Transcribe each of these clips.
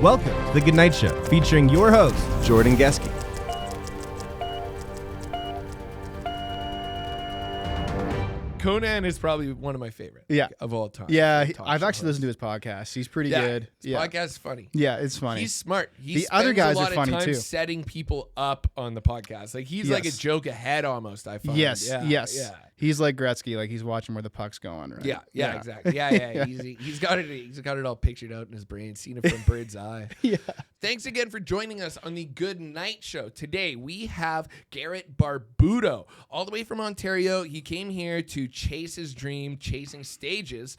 Welcome to the GOODNITE Show, featuring your host, Jordan Geske. Conan is probably one of my favorite of all time. Yeah, I've actually listened to his podcast. He's pretty good. His podcast is funny. Yeah, it's funny. He's smart. He the other guys are funny too. Setting people up on the podcast. Like he's like a joke ahead almost, I find. Yes. Yeah. He's like Gretzky, like he's watching where the puck's going, right? Yeah, exactly. Yeah. He's got it all pictured out in his brain, seen it from bird's eye. Yeah. Thanks again for joining us on the GOODNITE Show. Today we have Garret Barbuto, all the way from Ontario. He came here to chase his dream, chasing stages.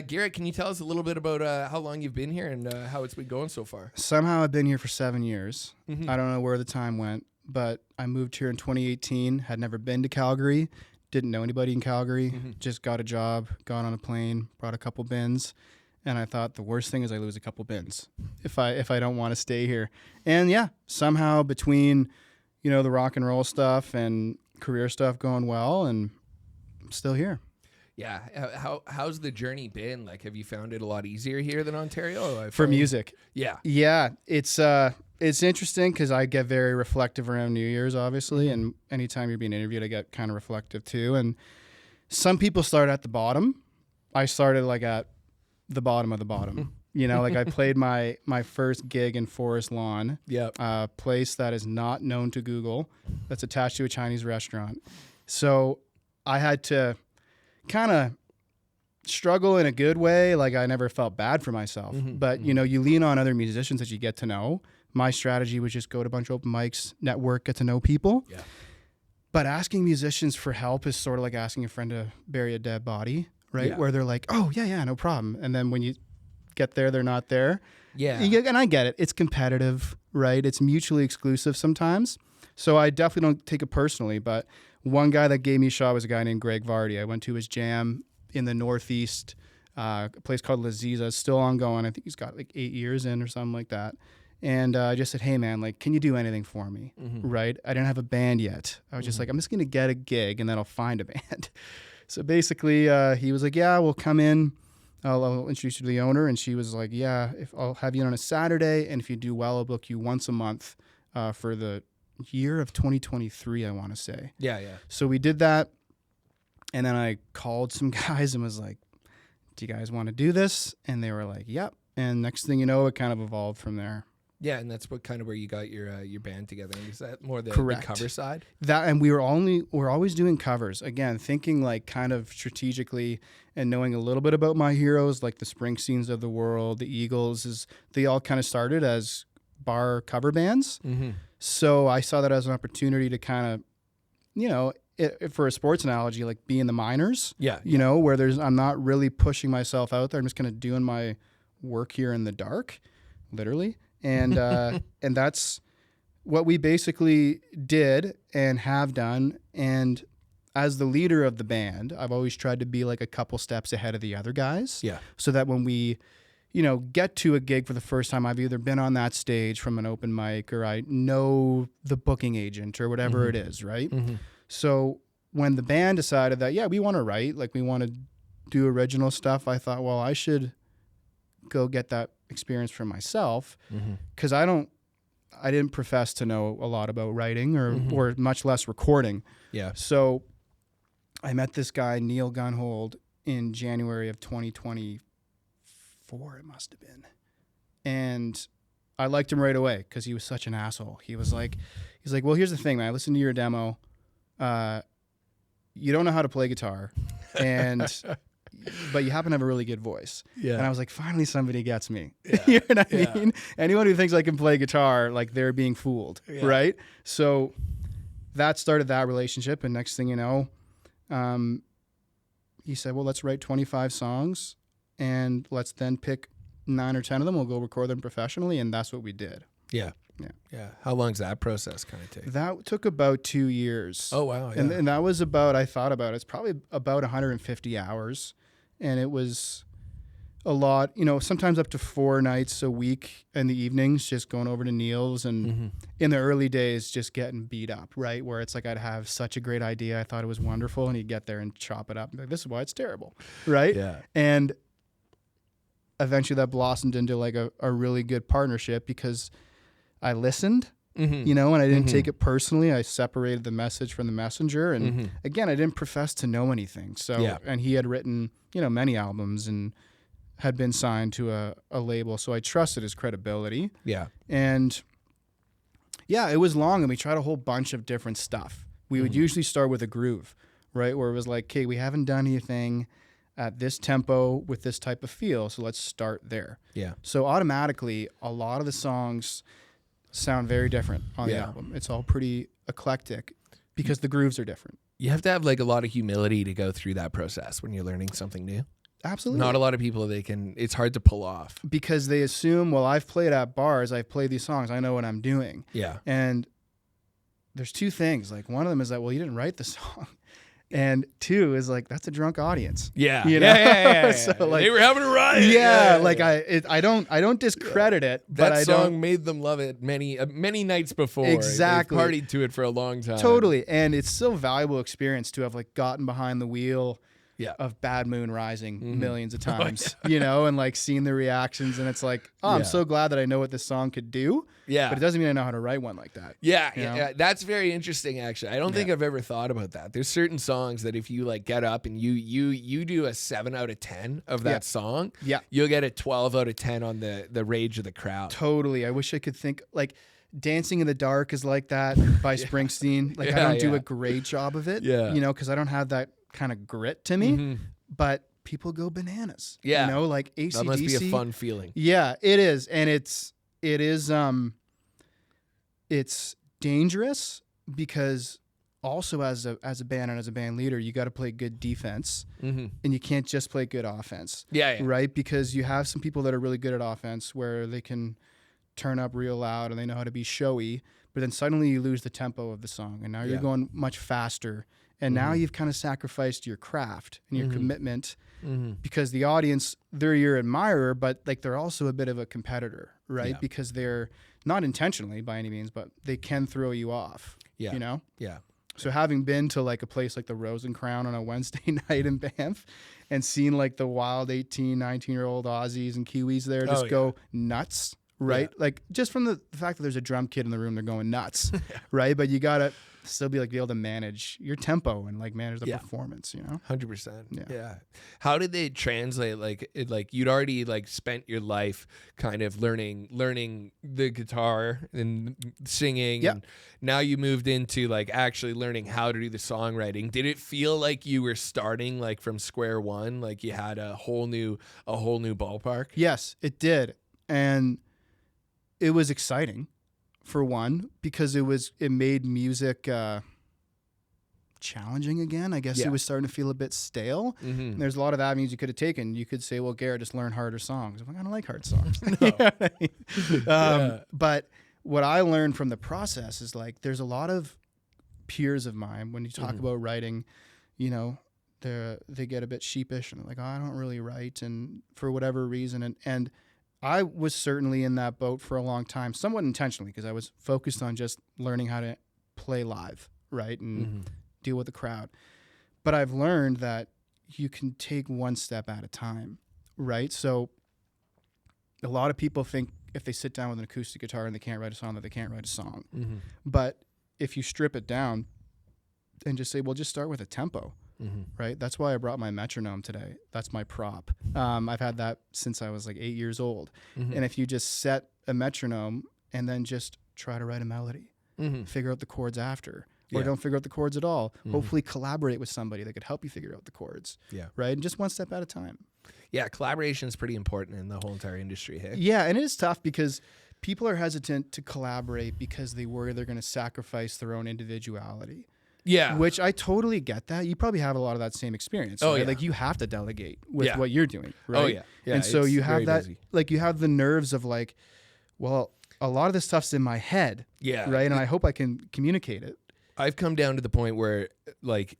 Garrett, can you tell us a little bit about how long you've been here and how it's been going so far? Somehow I've been here for 7 years. Mm-hmm. I don't know where the time went, but I moved here in 2018, had never been to Calgary, didn't know anybody in Calgary, just got a job, got on a plane, brought a couple bins, and I thought the worst thing is I lose a couple bins if I don't want to stay here. And yeah, somehow between, the rock and roll stuff and career stuff going well, and I'm still here. Yeah. How's the journey been? Like, have you found it a lot easier here than Ontario? For music? Yeah. Yeah. It's interesting because I get very reflective around New Year's, obviously, and anytime you're being interviewed, I get kind of reflective too. And some people start at the bottom. I started like at the bottom of the bottom. Like I played my first gig in Forest Lawn, a place that is not known to Google, that's attached to a Chinese restaurant. So I had to kind of struggle in a good way. Like I never felt bad for myself, but you lean on other musicians that you get to know. My strategy was just go to a bunch of open mics, network, get to know people. Yeah. But asking musicians for help is sort of like asking a friend to bury a dead body, right? Yeah. Where they're like, oh yeah, no problem. And then when you get there, they're not there. Yeah. And I get it. It's competitive, right? It's mutually exclusive sometimes. So I definitely don't take it personally, but one guy that gave me a shot was a guy named Greg Vardy. I went to his jam in the Northeast, a place called Laziza. It's still ongoing. I think he's got like 8 years in or something like that. And I just said, hey, man, like, can you do anything for me, right? I didn't have a band yet. I was just like, I'm just going to get a gig and then I'll find a band. So basically, he was like, yeah, we'll come in. I'll introduce you to the owner. And she was like, yeah, if I'll have you on a Saturday. And if you do well, I'll book you once a month for the year of 2023, I want to say. Yeah. So we did that. And then I called some guys and was like, do you guys want to do this? And they were like, yep. And next thing you know, it kind of evolved from there. Yeah, and that's what kind of where you got your band together. Is that more the cover side? That, and we're always doing covers. Again, thinking like kind of strategically and knowing a little bit about my heroes, like the Springsteens of the world, the Eagles, they all kind of started as bar cover bands. So I saw that as an opportunity to kind of, for a sports analogy, like be in the minors. Yeah. Where I'm not really pushing myself out there. I'm just kind of doing my work here in the dark, literally. And and that's what we basically did and have done. And as the leader of the band, I've always tried to be like a couple steps ahead of the other guys. Yeah. So that when we, get to a gig for the first time, I've either been on that stage from an open mic or I know the booking agent or whatever it is, right? So when the band decided that, yeah, we want to write, like we want to do original stuff, I thought, well, I should go get that experience for myself because I didn't profess to know a lot about writing or much less recording. Yeah. So I met this guy, Neil Gunhold, in January of 2024, it must have been. And I liked him right away because he was such an asshole. He's like, well, here's the thing, man. I listened to your demo. You don't know how to play guitar but you happen to have a really good voice. Yeah. And I was like, finally somebody gets me. Yeah. You know what I mean? Anyone who thinks I can play guitar, like they're being fooled, right? So that started that relationship. And next thing you know, he said, well, let's write 25 songs and let's then pick 9 or 10 of them. We'll go record them professionally. And that's what we did. Yeah. How long does that process kind of take? That took about 2 years. Oh, wow. Yeah. And that was it's probably about 150 hours. And it was a lot, sometimes up to 4 nights a week in the evenings, just going over to Neil's and in the early days, just getting beat up, right? Where it's like, I'd have such a great idea. I thought it was wonderful. And he'd get there and chop it up. And be like, this is why it's terrible. Right. Yeah. And eventually that blossomed into like a really good partnership because I listened, you know, and I didn't take it personally. I separated the message from the messenger. And again, I didn't profess to know anything. So, and he had written, you know, many albums and had been signed to a label. So I trusted his credibility. Yeah. And yeah, it was long and we tried a whole bunch of different stuff. We would usually start with a groove, right? Where it was like, okay, we haven't done anything at this tempo with this type of feel. So let's start there. Yeah. So automatically, a lot of the songs sound very different on the album. It's all pretty eclectic because the grooves are different. You have to have like a lot of humility to go through that process when you're learning something new. Absolutely. Not a lot of people, it's hard to pull off. Because they assume, well, I've played at bars, I've played these songs, I know what I'm doing. Yeah. And there's two things. Like one of them is that, well, you didn't write the song. And two is like, that's a drunk audience. Yeah. You know? Yeah. So like, they were having a riot. Yeah. Like I don't discredit it, but that song made them love it many nights before. Exactly. They partied to it for a long time. Totally. And it's still a valuable experience to have like gotten behind the wheel of Bad Moon Rising millions of times, you know, and like seeing the reactions. And it's like, oh, I'm so glad that I know what this song could do. Yeah. But it doesn't mean I know how to write one like that. Yeah. That's very interesting, actually. I don't think I've ever thought about that. There's certain songs that if you like get up and you do a 7 out of 10 of that song, you'll get a 12 out of 10 on the rage of the crowd. Totally. I wish I could think like Dancing in the Dark is like that by Springsteen. Like I don't do a great job of it, you know, because I don't have that kind of grit to me, but people go bananas. Yeah. You know, like AC/DC. That must be a fun feeling. Yeah, it is. And it's dangerous because also as a band and as a band leader, you got to play good defense and you can't just play good offense. Yeah. Right? Because you have some people that are really good at offense where they can turn up real loud and they know how to be showy, but then suddenly you lose the tempo of the song and now you're going much faster. And now you've kind of sacrificed your craft and your commitment because the audience, they're your admirer, but like they're also a bit of a competitor, right? Yeah. Because they're not intentionally by any means, but they can throw you off, you know? Yeah. So having been to like a place like the Rose and Crown on a Wednesday night in Banff and seeing like the wild 18, 19-year-old Aussies and Kiwis there just go nuts, right? Yeah. Like just from the fact that there's a drum kit in the room, they're going nuts, right? But you got to still be able to manage your tempo and like manage the performance, you know? 100%. Yeah. How did they translate? Like you'd already like spent your life kind of learning the guitar and singing. Yeah. And now you moved into like actually learning how to do the songwriting. Did it feel like you were starting like from square one? Like you had a whole new ballpark? Yes, it did. And it was exciting. For one, because it made music challenging again. I guess it was starting to feel a bit stale. And there's a lot of avenues you could have taken. You could say, well, Garrett, just learn harder songs. I'm like, I don't like hard songs. But what I learned from the process is like there's a lot of peers of mine, when you talk about writing, you know, they get a bit sheepish and they're like, oh, I don't really write, and for whatever reason. And I was certainly in that boat for a long time, somewhat intentionally, because I was focused on just learning how to play live, right, and deal with the crowd. But I've learned that you can take one step at a time, right? So a lot of people think if they sit down with an acoustic guitar and they can't write a song, that they can't write a song. But if you strip it down and just say, well, just start with a tempo. Right? That's why I brought my metronome today. That's my prop. I've had that since I was like 8 years old. And if you just set a metronome and then just try to write a melody, figure out the chords after, or don't figure out the chords at all, hopefully collaborate with somebody that could help you figure out the chords. Yeah. Right? And just one step at a time. Yeah, collaboration is pretty important in the whole entire industry. Hey? Yeah, and it is tough because people are hesitant to collaborate because they worry they're going to sacrifice their own individuality. Yeah. Which I totally get that. You probably have a lot of that same experience. Right? Like you have to delegate with what you're doing, right? Oh, yeah. And so you have that, like you have the nerves of like, well, a lot of this stuff's in my head. Yeah. Right? And I hope I can communicate it. I've come down to the point where like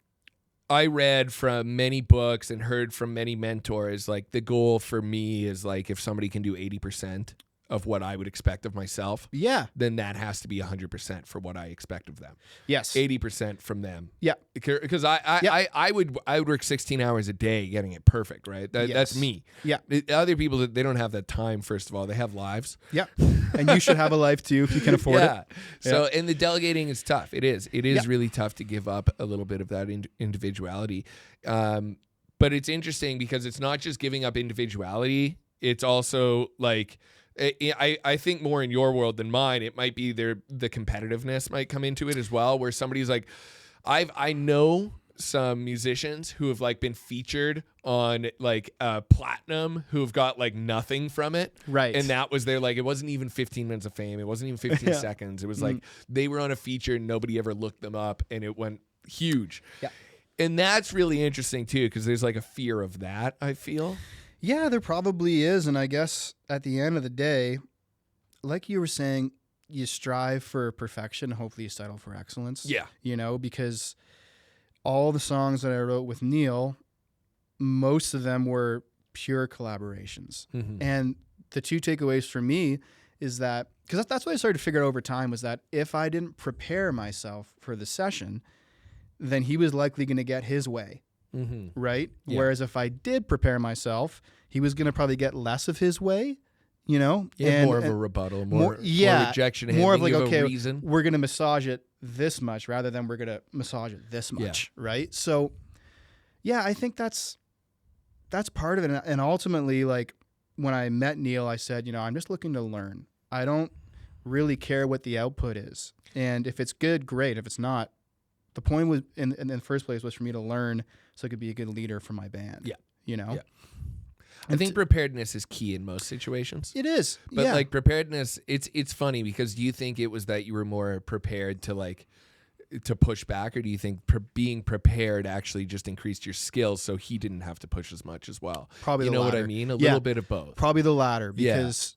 I read from many books and heard from many mentors, like the goal for me is like if somebody can do 80% of what I would expect of myself, Yeah. then that has to be 100% for what I expect of them. Yes. 80% from them. Yeah. Because I would work 16 hours a day getting it perfect, right? That's me. Yeah. Other people, they don't have that time, first of all. They have lives. Yeah. And you should have a life too if you can afford it. So, and the delegating is tough. It is really tough to give up a little bit of that individuality. But it's interesting because it's not just giving up individuality. It's also like, I think more in your world than mine, it might be the competitiveness might come into it as well, where somebody's like, I know some musicians who have like been featured on like platinum who have got like nothing from it. Right. And that was their, like, it wasn't even 15 minutes of fame. It wasn't even 15 seconds. It was like they were on a feature and nobody ever looked them up and it went huge. Yeah. And that's really interesting too, because there's like a fear of that, I feel. Yeah, there probably is. And I guess at the end of the day, like you were saying, you strive for perfection. Hopefully you settle for excellence. Yeah. You know, because all the songs that I wrote with Neil, most of them were pure collaborations. Mm-hmm. And the two takeaways for me is that, because that's what I started to figure out over time, was that if I didn't prepare myself for the session, then he was likely going to get his way. Mm-hmm. Right? Yeah. Whereas if I did prepare myself, he was going to probably get less of his way, you know? Yeah, more of a rebuttal, more rejection. More of like, a okay, reason. we're going to massage it this much rather than we're going to massage it this much, right? So, yeah, I think that's part of it. And ultimately, like, when I met Neil, I said, you know, I'm just looking to learn. I don't really care what the output is. And if it's good, great. If it's not, the point was in the first place was for me to learn so I could be a good leader for my band. Yeah. You know? Yeah. I think preparedness is key in most situations. It is. But like preparedness, it's funny because do you think it was that you were more prepared to like to push back, or do you think being prepared actually just increased your skills so he didn't have to push as much as well? Probably you the know latter. What I mean? A little bit of both. Probably the latter because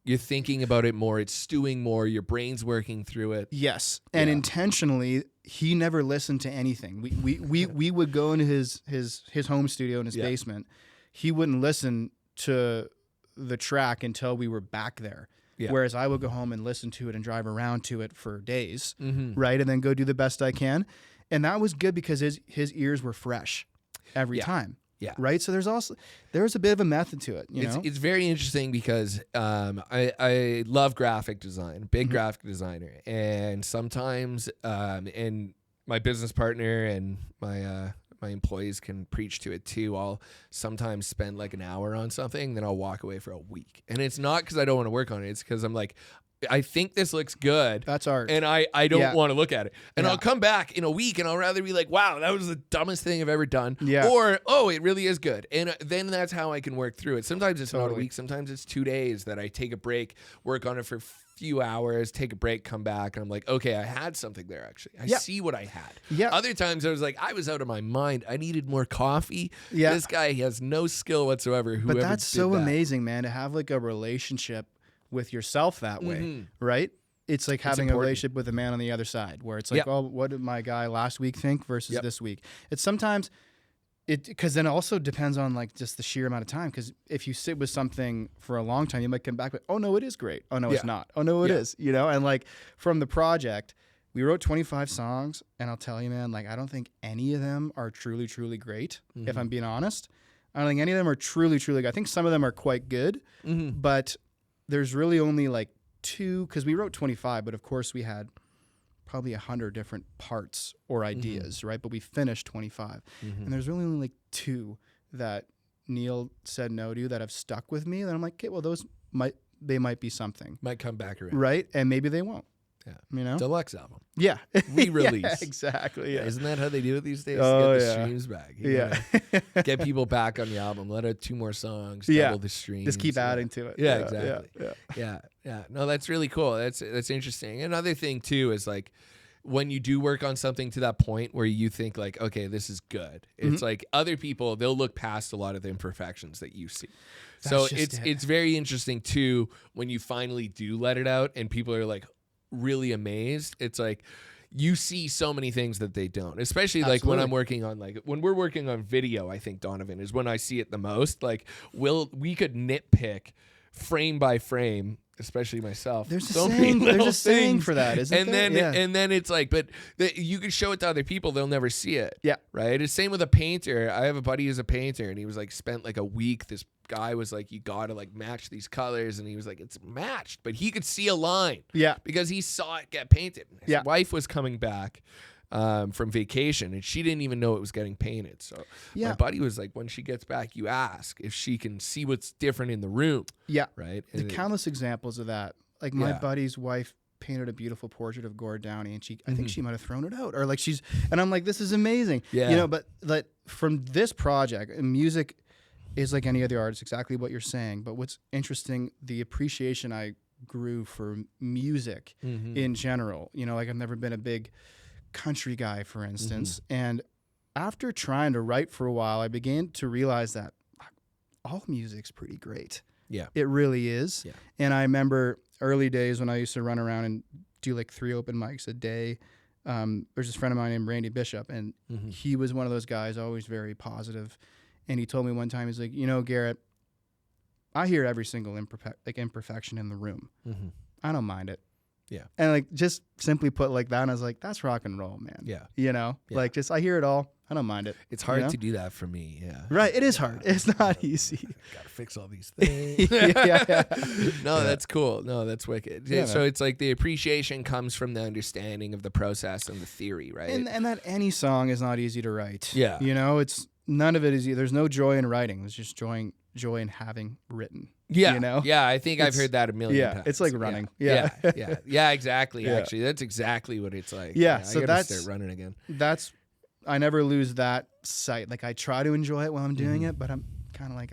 you're thinking about it more, it's stewing more, your brain's working through it. Yes. And intentionally, he never listened to anything. We would go into his home studio in his basement. He wouldn't listen to the track until we were back there. Yeah. Whereas I would go home and listen to it and drive around to it for days, right? And then go do the best I can. And that was good because his ears were fresh every time. Yeah. Right. So there's a bit of a method to it. You know? It's very interesting because I love graphic design, big graphic designer, and sometimes and my business partner and my employees can preach to it too. I'll sometimes spend like an hour on something, then I'll walk away for a week, and it's not because I don't want to work on it. It's because I'm like, I think this looks good. That's art. And I don't want to look at it. And I'll come back in a week and I'll rather be like, wow, that was the dumbest thing I've ever done. Yeah. Or, oh, it really is good. And then that's how I can work through it. Sometimes it's not a week. Sometimes it's 2 days that I take a break, work on it for a few hours, take a break, come back. And I'm like, okay, I had something there actually. I see what I had. Yeah. Other times I was like, I was out of my mind. I needed more coffee. Yeah. This guy has no skill whatsoever. But that's so amazing, man, to have like a relationship with yourself that way, right? It's like having a relationship with a man on the other side where it's like, oh, what did my guy last week think versus this week? It's sometimes because then it also depends on like just the sheer amount of time. Because if you sit with something for a long time, you might come back with, oh no, it is great. Oh no, it's not. Oh no, it is. You know, and like from the project, we wrote 25 songs, and I'll tell you, man, like I don't think any of them are truly, truly great. If I'm being honest, I don't think any of them are truly, truly good. I think some of them are quite good, but there's really only like 2, because we wrote 25, but of course we had probably 100 different parts or ideas, right? But we finished 25. And there's really only like 2 that Neil said no to that have stuck with me. Then I'm like, okay, well, those might be something. Might come back around. Right? And maybe they won't. Yeah. You know? Deluxe album. Yeah. Re-release. Yeah, exactly. Yeah. Isn't that how they do it these days? Oh, get the streams back. Get people back on the album. Let out 2 more songs. Double the streams. Just keep adding to it. Yeah, exactly. Yeah. No, that's really cool. That's interesting. Another thing too is like when you do work on something to that point where you think like, okay, this is good. It's like other people, they'll look past a lot of the imperfections that you see. So it's very interesting too when you finally do let it out and people are like really amazed. It's like you see so many things that they don't, especially like when I'm working on when we're working on video. I think Donovan is when I see it the most. Like we could nitpick frame by frame, especially myself. There's a so many saying. There's little a saying things. for that, isn't and there? then and then it's like, but you can show it to other people, they'll never see it. Yeah. Right. It's same with a painter. I have a buddy who's a painter, and he was like spent like a week. This guy was like, you gotta like match these colors, and he was like, it's matched, but he could see a line. Yeah. Because he saw it get painted. His Yeah. wife was coming back from vacation, and she didn't even know it was getting painted. So Yeah. my buddy was like, when she gets back, you ask if she can see what's different in the room. Yeah. Right. The And countless examples of that. Like my Yeah. buddy's wife painted a beautiful portrait of Gord Downey, and I think Mhm. she might have thrown it out, or like and I'm like, this is amazing. Yeah. You know, but like from this project, music is like any other artist, exactly what you're saying. But what's interesting, the appreciation I grew for music Mhm. in general. You know, like I've never been a big country guy, for instance. And after trying to write for a while, I began to realize that all music's pretty great. Yeah. It really is. Yeah. And I remember early days when I used to run around and do like 3 open mics a day. There's this friend of mine named Randy Bishop, and Mhm. he was one of those guys, always very positive. And he told me one time, he's like, you know, Garrett, I hear every single imperfection in the room. Mhm. I don't mind it. Yeah. And like just simply put like that, and I was like, that's rock and roll, man. Yeah. You know, Yeah. like just I hear it all. I don't mind it. It's hard You know? to do that for me. Yeah. Right. It is hard. It's not easy. Gotta fix all these things. Yeah. No, Yeah. that's cool. No, that's wicked. Yeah, So man. it's like the appreciation comes from the understanding of the process and the theory, right? And that any song is not easy to write. Yeah. You know, it's none of it is. There's no joy in writing. There's just joy in having written. Yeah, you know? yeah. I think I've It's- heard that a million yeah, times. it's like running. yeah, Yeah. yeah. Exactly. Yeah. Actually, that's exactly what it's like. Yeah, I so gotta that's- start running again. I never lose that sight. Like I try to enjoy it while I'm doing Mhm. it, but I'm kind of like,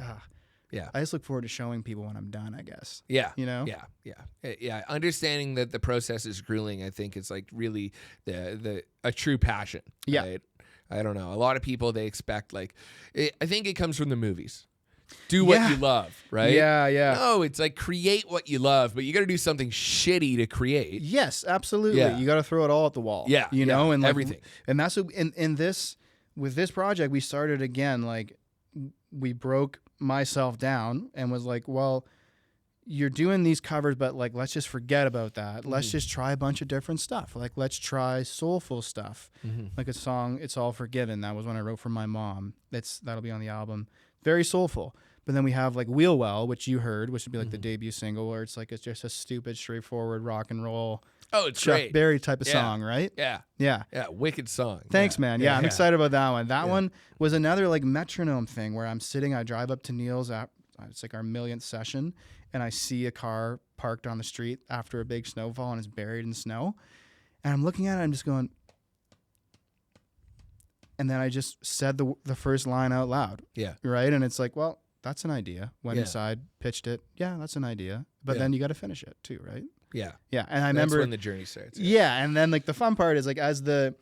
Yeah, I just look forward to showing people when I'm done, I guess. yeah. You know? Yeah. Understanding that the process is grueling, I think, is like really a true passion. Yeah. Right? I don't know. A lot of people, they expect I think it comes from the movies. Do what Yeah. you love, right? Yeah. No, it's like create what you love, but you got to do something shitty to create. Yes, absolutely. Yeah. You got to throw it all at the wall. Yeah, you know, yeah, and like, everything. And that's what with this project, we started again. Like we broke myself down and was like, well, you're doing these covers, but like let's just forget about that. Let's just try a bunch of different stuff. Like let's try soulful stuff. Like a song, "It's All Forgiven." That was one I wrote for my mom. That'll be on the album. Very soulful. But then we have like "Wheel Well," which you heard, which would be like the debut single, where it's just a stupid, straightforward rock and roll Oh, it's Chuck great. Berry type of Yeah. song, right? Yeah. Yeah. Yeah. Wicked song. Thanks, man. Yeah, I'm excited about that one. That Yeah. one was another like metronome thing where I drive up to Neil's, it's like our millionth session, and I see a car parked on the street after a big snowfall and it's buried in snow. And I'm looking at it, I'm just going, and then I just said the first line out loud. Yeah. Right? And it's like, well, that's an idea. Went Yeah. inside, pitched it. Yeah, that's an idea. But Yeah. then you got to finish it too, right? Yeah. Yeah. And I That's remember when the journey starts. yeah, and then like the fun part is like as the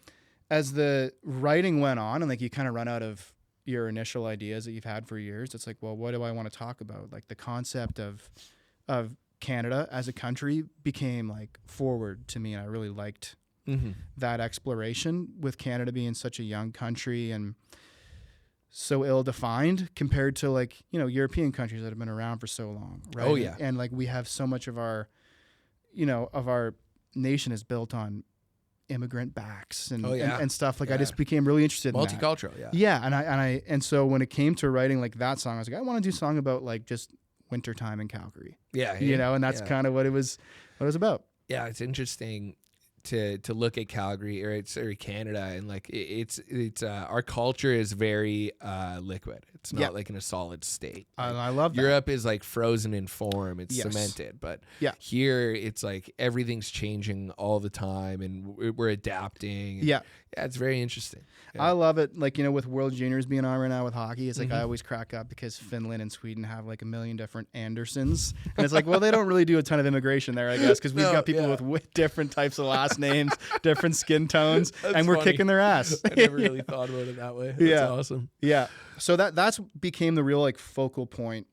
writing went on and like you kind of run out of your initial ideas that you've had for years, it's like, well, what do I want to talk about? Like the concept of Canada as a country became like forward to me, and I really liked Mm-hmm. that exploration with Canada being such a young country and so ill-defined compared to like, you know, European countries that have been around for so long, right? Oh, yeah. And like we have so much of our, you know, of our nation is built on immigrant backs and, Oh, yeah. and stuff. Like I Yeah. just became really interested in that. Multicultural. Yeah. Yeah, and so when it came to writing like that song, I was like, I want to do a song about like just wintertime in Calgary. Yeah. You know, and that's yeah. kind of what it was about. Yeah, it's interesting to look at Calgary or Canada, and like it's our culture is very liquid. It's not Yeah. like in a solid state. I love that. Europe is like frozen in form. It's Yes. cemented, but Yeah. here it's like everything's changing all the time, and we're adapting. Yeah. Yeah, it's very interesting. Yeah. I love it. Like, you know, with World Juniors being on right now with hockey, it's like Mm-hmm. I always crack up because Finland and Sweden have like a million different Andersons. And it's like, well, they don't really do a ton of immigration there, I guess, because we've No, got people yeah. with different types of last names, different skin tones, That's and we're funny. kicking their ass. I never really thought about it that way. That's Yeah. awesome. Yeah. So that's became the real like focal point,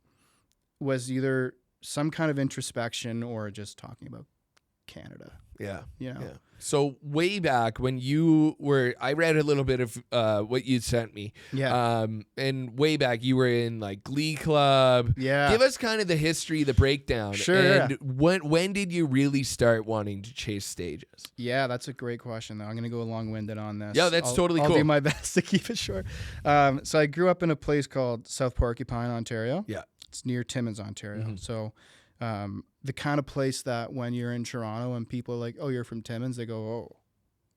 was either some kind of introspection or just talking about Canada. Yeah. You know? Yeah. So way back when you were, I read a little bit of what you sent me. Yeah. And way back you were in like Glee Club. Yeah. Give us kind of the history, the breakdown. Sure. And when did you really start wanting to chase stages? Yeah, that's a great question, though. I'm going to go long-winded on this. Yeah, that's totally cool. I'll do my best to keep it short. So I grew up in a place called South Porcupine, Ontario. Yeah. It's near Timmins, Ontario. Mm-hmm. So the kind of place that when you're in Toronto and people are like, oh, you're from Timmins, they go, oh,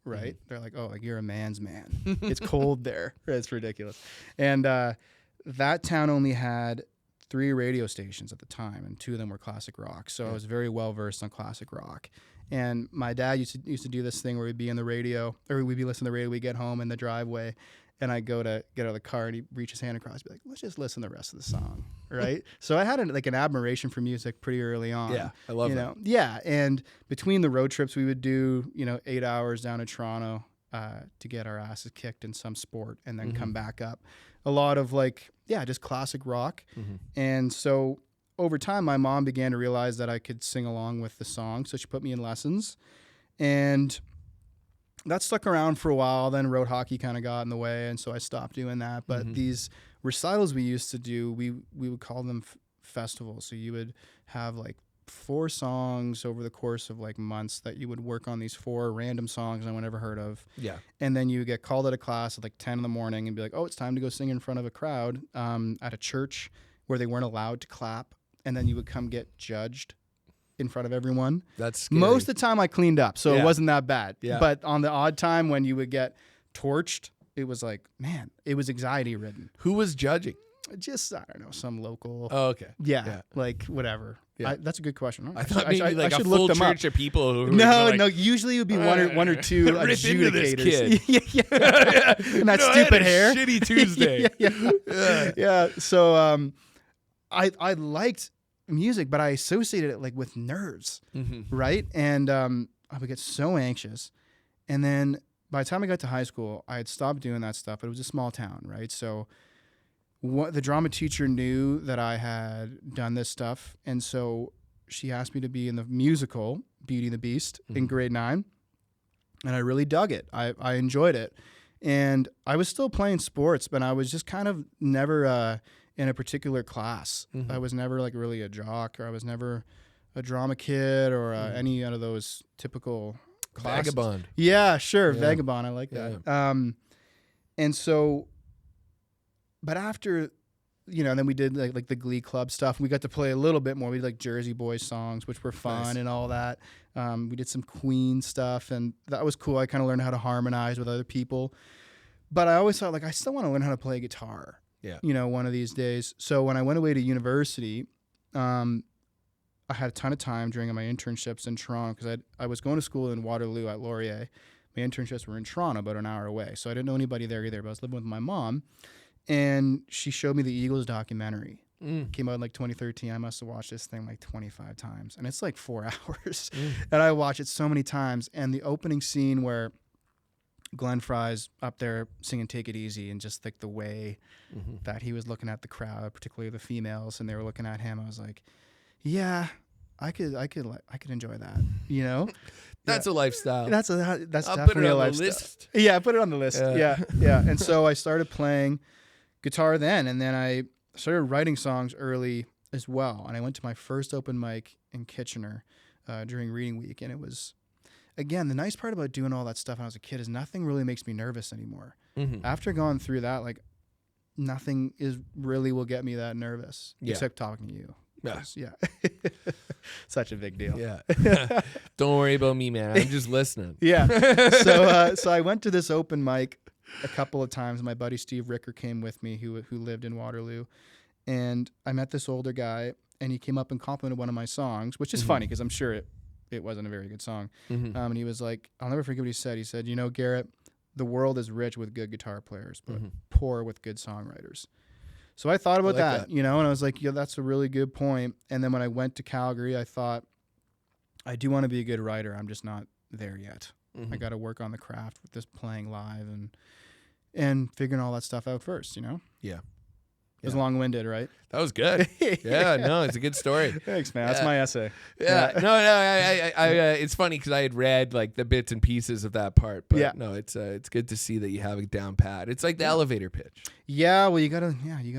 right? Mm-hmm. They're like, oh, like you're a man's man. It's cold there. It's ridiculous. And that town only had 3 radio stations at the time, and 2 of them were classic rock. So I was very well versed on classic rock. And my dad used to do this thing where we'd be in the radio, or we'd be listening to the radio. We'd get home in the driveway, and I'd go to get out of the car, and he'd reach his hand across, and be like, let's just listen to the rest of the song, right? So I had an admiration for music pretty early on. Yeah, I love that. Yeah, and between the road trips we would do, 8 hours down to Toronto to get our asses kicked in some sport, and then come back up. A lot of just classic rock. And so over time, my mom began to realize that I could sing along with the song, so she put me in lessons. And that stuck around for a while. Then road hockey kind of got in the way, and so I stopped doing that. But these recitals we used to do, we would call them festivals. So you would have 4 songs over the course of months that you would work on these 4 random songs no one ever heard of. Yeah. And then you would get called out of class at 10 in the morning and be like, oh, it's time to go sing in front of a crowd at a church where they weren't allowed to clap. And then you would come get judged in front of everyone. That's scary. Most of the time I cleaned up, so it wasn't that bad. Yeah. But on the odd time when you would get torched, it was it was anxiety ridden. Who was judging? Just, I don't know, some local. Oh, okay. Yeah. Whatever. Yeah. That's a good question. I thought maybe I a should full look them church up. of people who No, usually it would be one or two rip adjudicators. into this kid. Yeah. And that stupid hair. Shitty Tuesday. Yeah. So I liked music, but I associated it with nerves, right? And I would get so anxious. And then by the time I got to high school, I had stopped doing that stuff, but it was a small town, right? So the drama teacher knew that I had done this stuff, and so she asked me to be in the musical Beauty and the Beast in grade 9, and I really dug it. I enjoyed it. And I was still playing sports, but I was just kind of never in a particular class. I was never really a jock, or I was never a drama kid, or any of those typical classes. Vagabond. Yeah, sure. Yeah. Vagabond. I like that. And so, but after, then we did like the Glee Club stuff. We got to play a little bit more. We did Jersey Boys songs, which were fun and all that. We did some Queen stuff, and that was cool. I kind of learned how to harmonize with other people. But I always thought I still want to learn how to play guitar. Yeah. One of these days. So when I went away to university, I had a ton of time during my internships in Toronto, because I was going to school in Waterloo at Laurier. My internships were in Toronto, about an hour away. So I didn't know anybody there either, but I was living with my mom. And she showed me the Eagles documentary. Came out in 2013. I must have watched this thing 25 times. And it's 4 hours. And I watched it so many times. And the opening scene where Glenn Fry's up there singing Take It Easy, and just the way that he was looking at the crowd, particularly the females, and they were looking at him, I was like, yeah, I could enjoy that, That's a lifestyle. That's I'll definitely put it a on lifestyle. the list. Yeah, put it on the list. Yeah. And so I started playing guitar then, and then I started writing songs early as well. And I went to my first open mic in Kitchener during reading week, and it was, again, the nice part about doing all that stuff when I was a kid is nothing really makes me nervous anymore. After going through that, nothing really will get me that nervous except talking to you. Yeah. Such a big deal. Yeah. Don't worry about me, man. I'm just listening. Yeah. So I went to this open mic a couple of times. My buddy Steve Ricker came with me, who lived in Waterloo, and I met this older guy, and he came up and complimented one of my songs, which is funny because I'm sure it wasn't a very good song. And he was like, I'll never forget what he said. He said, Garrett, the world is rich with good guitar players, but poor with good songwriters. So I thought about that, and I was like, yeah, that's a really good point. And then when I went to Calgary, I thought, I do want to be a good writer. I'm just not there yet. I got to work on the craft with this playing live and figuring all that stuff out first, Yeah. It was long-winded, right? That was good. Yeah, no, it's a good story. Thanks, man. That's my essay. Yeah, no, I it's funny because I had read like the bits and pieces of that part, but no, it's good to see that you have it down pat. It's like the elevator pitch. Yeah, well, you gotta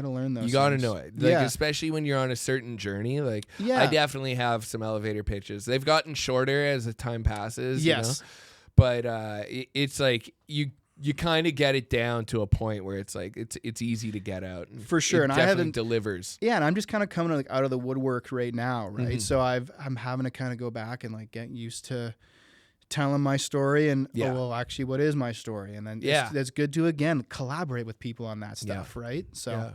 learn those. You gotta things. know it, like especially when you're on a certain journey. Like, I definitely have some elevator pitches. They've gotten shorter as the time passes. Yes, but it's like you kind of get it down to a point where it's like it's easy to get out. For sure, and definitely I haven't delivers. Yeah, and I'm just kind of coming like out of the woodwork right now, right? Mm-hmm. So I'm having to kind of go back and like get used to telling my story and well, actually, what is my story? And then it's good to again collaborate with people on that stuff, right? So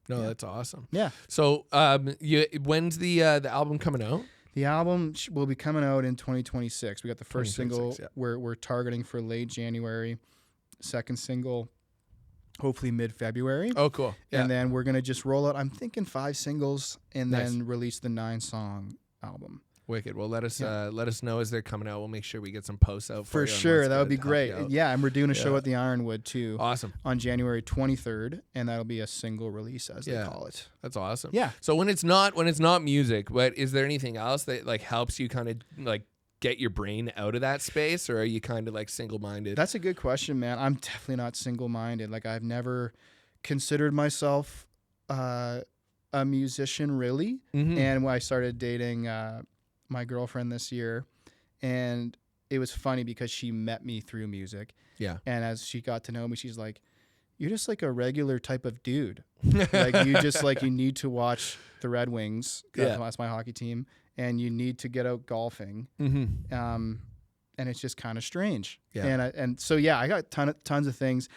no, that's awesome. Yeah. So when's the album coming out? The album will be coming out in 2026. We got the first single we're targeting for late January. Second single, hopefully mid-February. Oh, cool. Yeah. And then we're going to just roll out, I'm thinking 5 singles and then release the 9-song album. Wicked. Well, let us know as they're coming out. We'll make sure we get some posts out for you. For sure. That would be great. Yeah, and we're doing a show at the Ironwood too. Awesome. On January 23rd, and that'll be a single release as they call it. That's awesome. Yeah. So when it's not music, but is there anything else that like helps you kind of like get your brain out of that space, or are you kind of like single-minded? That's a good question, man. I'm definitely not single-minded. Like, I've never considered myself a musician, really. Mm-hmm. And when I started dating my girlfriend this year, and it was funny because she met me through music. Yeah. And as she got to know me, she's like, "You're just like a regular type of dude. Like, you just like, you need to watch the Red Wings. That's my hockey team. And you need to get out golfing." Mm-hmm. And it's just kind of strange. Yeah. And so I got tons of things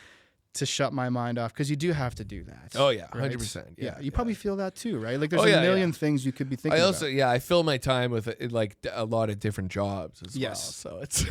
to shut my mind off, because you do have to do that. Oh yeah, right? 100%. Yeah, you probably feel that too, right? Like, there's a million things you could be thinking. I also about. I fill my time with like a lot of different jobs as well. So it's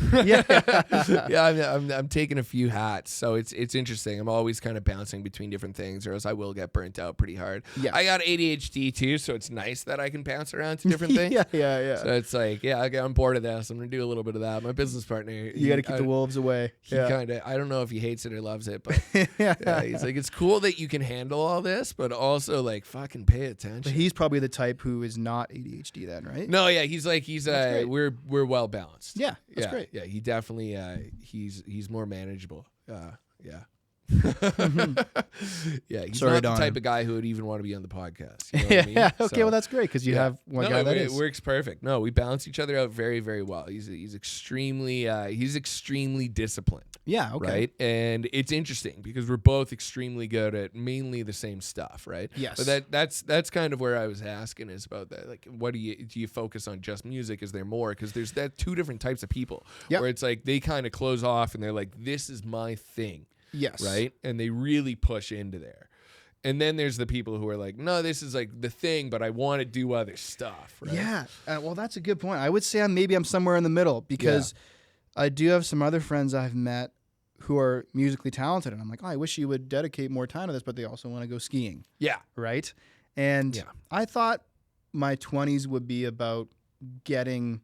I'm taking a few hats. So it's interesting. I'm always kind of bouncing between different things, or else I will get burnt out pretty hard. Yeah. I got ADHD too, so it's nice that I can bounce around to different things. Yeah. So it's like, I get on board of this. I'm gonna do a little bit of that. My business partner, You got to keep the wolves away. He kind of, I don't know if he hates it or loves it, but he's like, it's cool that you can handle all this, but also like fucking pay attention. But he's probably the type who is not ADHD then, right? No, he's we're well balanced. Yeah, that's great. Yeah, he definitely he's more manageable. Yeah. Yeah, he's not the type of guy who would even want to be on the podcast. You know what I mean? Okay, well, that's great, because you have one guy that is. It works perfect. No, we balance each other out very, very well. He's extremely disciplined. Yeah, okay. Right? And it's interesting because we're both extremely good at mainly the same stuff, right? Yes. But that's kind of where I was asking, is about that. Like, what do you focus on just music? Is there more? Because there's that two different types of people where it's like they kind of close off and they're like, this is my thing. Yes. Right? And they really push into there. And then there's the people who are like, no, this is like the thing, but I want to do other stuff. Right? Yeah. Well, that's a good point. I would say I'm somewhere in the middle, because I do have some other friends I've met who are musically talented, and I'm like, I wish you would dedicate more time to this, but they also want to go skiing. Yeah. Right? And I thought my 20s would be about getting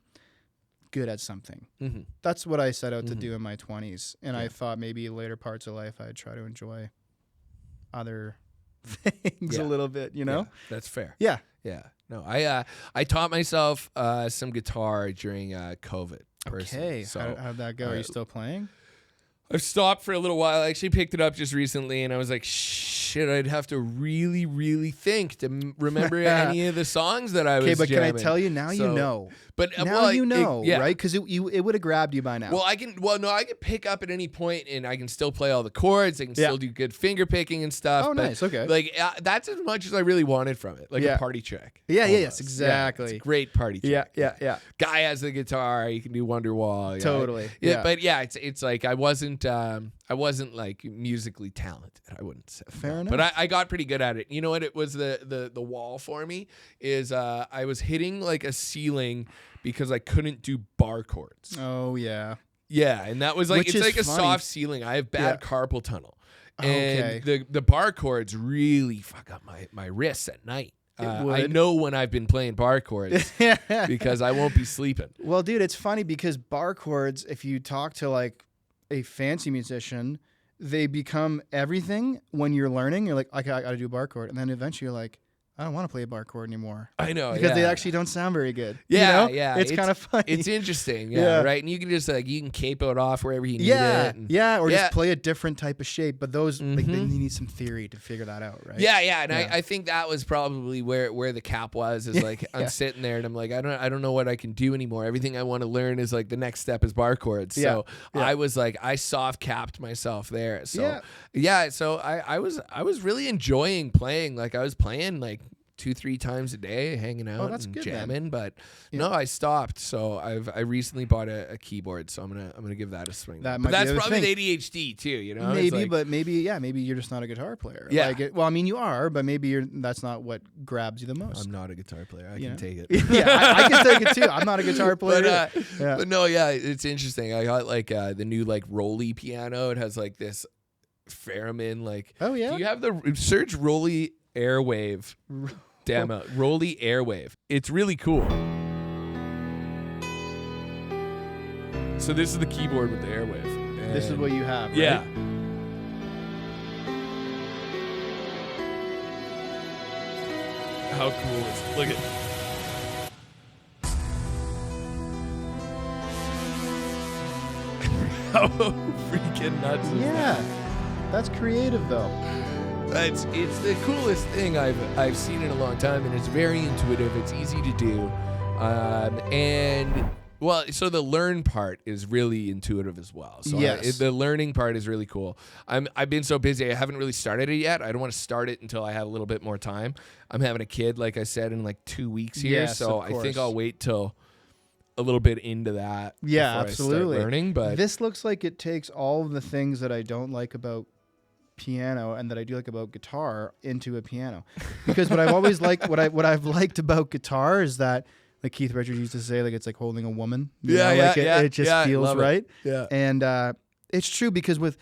good at something. Mm-hmm. That's what I set out to do in my 20s. And I thought maybe later parts of life I'd try to enjoy other things a little bit, you know? Yeah, that's fair. Yeah. Yeah. No, I taught myself some guitar during COVID. Personally. Okay. So, how'd that go? Are you still playing? I've stopped for a little while. I actually picked it up just recently, and I was like, shit, I'd have to really, really think to remember any of the songs that I was jamming. Okay, but can I tell you, now you know. But now you know, right? Because it would have grabbed you by now. Well, I can pick up at any point, and I can still play all the chords. I can still do good finger picking and stuff. Oh, nice. Okay. Like, that's as much as I really wanted from it. Like a party trick. Yeah, yes, exactly. Yeah, it's a great party trick. Yeah. Guy has the guitar. He can do Wonderwall. Yeah. Totally. Yeah. But it's like I wasn't like musically talented. I wouldn't say. Fair enough. But I got pretty good at it. You know what? It was the wall for me is I was hitting like a ceiling because I couldn't do bar chords. Oh yeah. Yeah, and that was like, Which it's like is a funny. soft ceiling. I have bad carpal tunnel. And Okay. the bar chords really fuck up my wrists at night. I know when I've been playing bar chords because I won't be sleeping. Well, dude, it's funny because bar chords, if you talk to like a fancy musician, they become everything when you're learning. You're like, okay, I got to do a bar chord. And then eventually you're like, I don't want to play a bar chord anymore. I know. Because they actually don't sound very good. Yeah, you know? yeah. It's kind of funny. It's interesting, right? And you can just you can capo it off wherever you need it. And, or just play a different type of shape. But those, like, then you need some theory to figure that out, right? Yeah. And I think that was probably where the cap was. Is like I'm sitting there and I'm like, I don't know what I can do anymore. Everything I want to learn is like the next step is bar chords. So I was like, I soft capped myself there. So so I was really enjoying playing. Like I was playing like 2-3 times a day, hanging out and good, jamming. man. But no, I stopped. So I recently bought a keyboard. So I'm gonna give that a swing. That but might that's be the probably thing. the ADHD too. You know, Maybe, but maybe you're just not a guitar player. Yeah. Well, I mean, you are, but maybe that's not what grabs you the most. I'm not a guitar player. I can take it. I can take it too. I'm not a guitar player. But no, it's interesting. I got like the new like Rolly piano. It has like this theremin like. Oh yeah. Do you have the search Rolly Airwave? Demo Rolly Airwave. It's really cool. So this is the keyboard with the Airwave. And this is what you have, right? Yeah. How cool is it? Look at how freaking nuts is that? That's creative though. It's the coolest thing I've seen in a long time, and it's very intuitive. It's easy to do, and well, so the learn part is really intuitive as well. So the learning part is really cool. I've been so busy, I haven't really started it yet. I don't want to start it until I have a little bit more time. I'm having a kid, like I said, in like 2 weeks here, so I think I'll wait till a little bit into that. Yeah, before absolutely. I start learning, but this looks like it takes all of the things that I don't like about piano and that I do like about guitar into a piano, because what I've always liked, what I've liked about guitar is that, like Keith Richards used to say, like it's like holding a woman. It just feels right. Yeah, and it's true, because with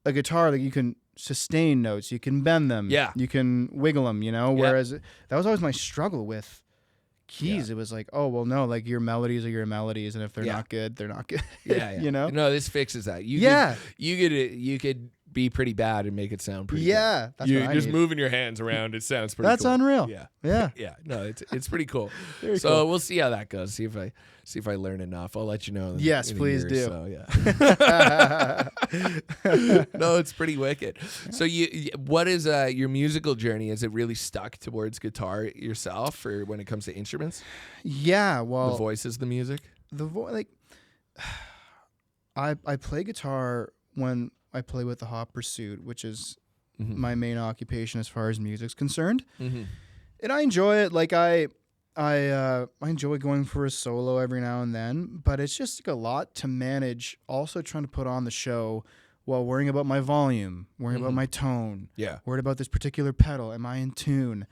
a guitar, like you can sustain notes, you can bend them, you can wiggle them, you know. Whereas that was always my struggle with keys. It was like, oh well, no, like your melodies are your melodies, and if they're not good, they're not good. You know. No, this fixes that. You could be pretty bad and make it sound pretty good. That's what I just need. moving your hands around, it sounds pretty That's cool. unreal. Yeah. No, it's pretty cool. So cool. we'll see how that goes. See if I learn enough. I'll let you know. Yes, please do. So, no, it's pretty wicked. So what is your musical journey? Is it really stuck towards guitar yourself, or when it comes to instruments? Yeah, well, the voice is the music. I play guitar when I play with the Hot Pursuit, which is my main occupation as far as music's concerned. And I enjoy it. Like I enjoy going for a solo every now and then, but it's just like a lot to manage. Also trying to put on the show while worrying about my volume, worrying about my tone, worried about this particular pedal. Am I in tune?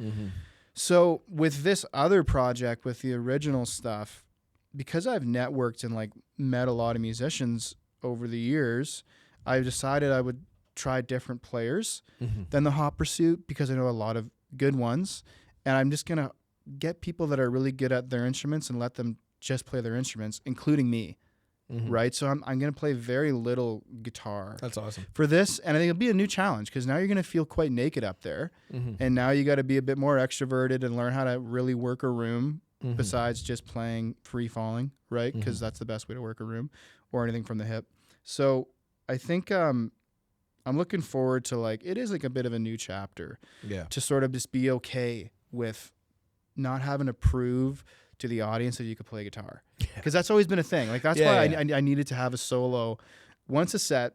So with this other project, with the original stuff, because I've networked and like met a lot of musicians over the years, I decided I would try different players than the Hot Pursuit, because I know a lot of good ones, and I'm just gonna get people that are really good at their instruments and let them just play their instruments, including me. Right? So I'm going to play very little guitar. That's awesome. For this, and I think it'll be a new challenge, because now you're going to feel quite naked up there, and now you got to be a bit more extroverted and learn how to really work a room besides just playing free falling, right? Because that's the best way to work a room, or anything from the hip. So I think I'm looking forward to, like, it is like a bit of a new chapter. To sort of just be okay with not having to prove to the audience that you could play guitar, because that's always been a thing. Like that's why I needed to have a solo once a set,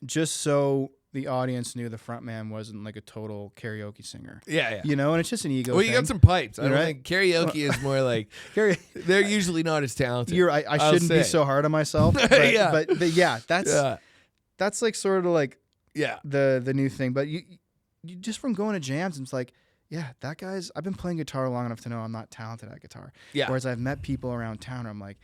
just so the audience knew the front man wasn't like a total karaoke singer. You know, and it's just an ego. Well, thing. you got some pipes. I don't think karaoke is more like they're usually not as talented. I shouldn't be so hard on myself. But, but yeah, that's like sort of like the new thing. But you just from going to jams, it's like, yeah, that guy's, I've been playing guitar long enough to know I'm not talented at guitar. Whereas I've met people around town where I'm like,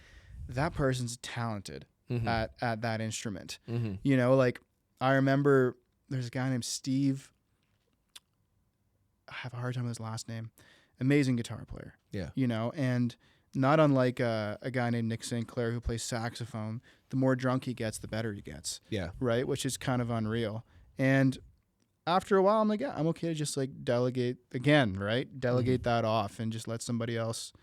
that person's talented at that instrument. You know, like I remember there's a guy named Steve. I have a hard time with his last name. Amazing guitar player. You know, and not unlike a guy named Nick St. Clair who plays saxophone. The more drunk he gets, the better he gets. Yeah. Right? Which is kind of unreal. And after a while, I'm like, yeah, I'm okay to just like delegate again, right? Delegate that off and just let somebody else